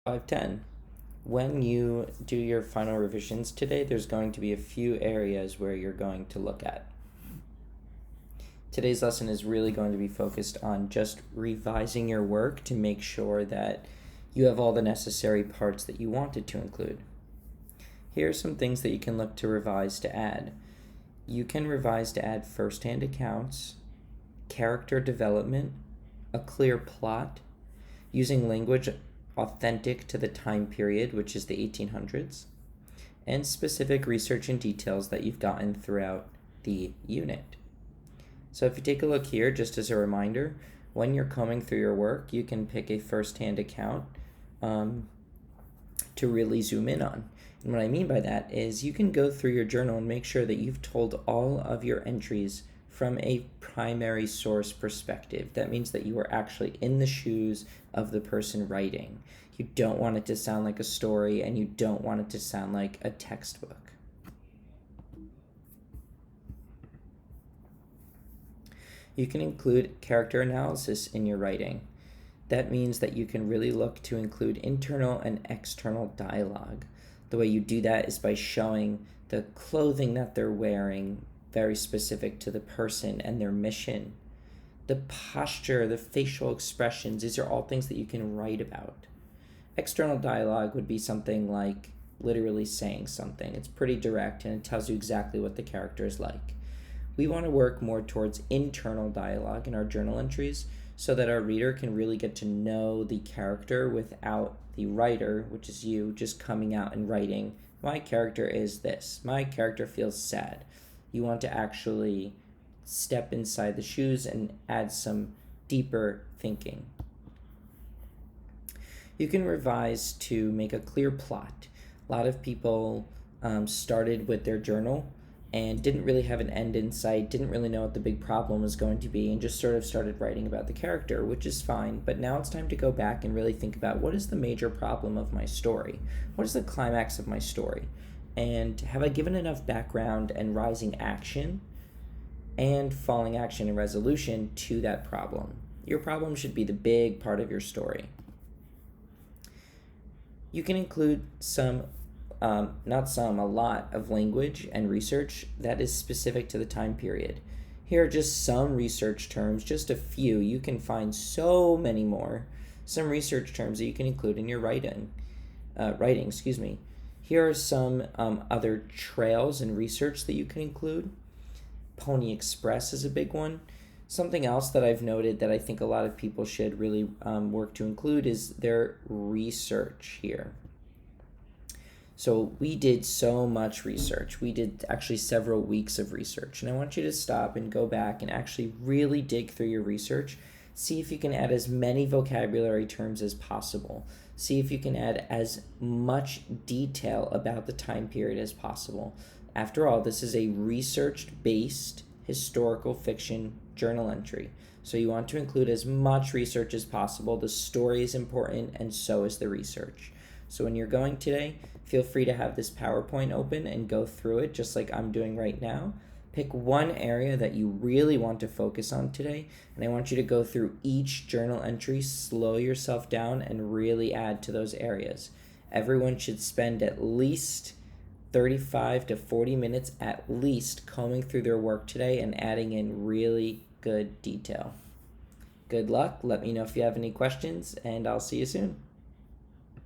510. When you do your final revisions today, there's going to be a few areas where you're going to look at. Today's lesson is really going to be focused on just revising your work to make sure that you have all the necessary parts that you wanted to include. Here are some things that you can look to revise to add. You can revise to add first-hand accounts, character development, a clear plot, using language authentic to the time period, which is the 1800s, and specific research and details that you've gotten throughout the unit. So if you take a look here, just as a reminder, when you're combing through your work, you can pick a first-hand account to really zoom in on. And what I mean by that is you can go through your journal and make sure that you've told all of your entries from a primary source perspective. That means that you are actually in the shoes of the person writing. You don't want it to sound like a story, and you don't want it to sound like a textbook. You can include character analysis in your writing. That means that you can really look to include internal and external dialogue. The way you do that is by showing the clothing that they're wearing, very specific to the person and their mission. The posture, the facial expressions, these are all things that you can write about. External dialogue would be something like literally saying something. It's pretty direct and it tells you exactly what the character is like. We want to work more towards internal dialogue in our journal entries so that our reader can really get to know the character without the writer, which is you, just coming out and writing, my character is this, my character feels sad. You want to actually step inside the shoes and add some deeper thinking. You can revise to make a clear plot. A lot of people started with their journal and didn't really have an end in sight, didn't really know what the big problem was going to be, and just sort of started writing about the character, which is fine. But now it's time to go back and really think about, what is the major problem of my story? What is the climax of my story? And have I given enough background and rising action and falling action and resolution to that problem? Your problem should be the big part of your story. You can include a lot of language and research that is specific to the time period. Here are just some research terms, just a few. You can find so many more. Some research terms that you can include in your writing. Here are some other trails and research that you can include. Pony Express is a big one. Something else that I've noted that I think a lot of people should really work to include is their research here. So we did so much research. We did actually several weeks of research. And I want you to stop and go back and actually really dig through your research. See if you can add as many vocabulary terms as possible. See if you can add as much detail about the time period as possible. After all, this is a research-based historical fiction journal entry. So you want to include as much research as possible. The story is important, and so is the research. So when you're going today, feel free to have this PowerPoint open and go through it just like I'm doing right now. Pick one area that you really want to focus on today, and I want you to go through each journal entry, slow yourself down, and really add to those areas. Everyone should spend at least 35 to 40 minutes at least combing through their work today and adding in really good detail. Good luck. Let me know if you have any questions, and I'll see you soon.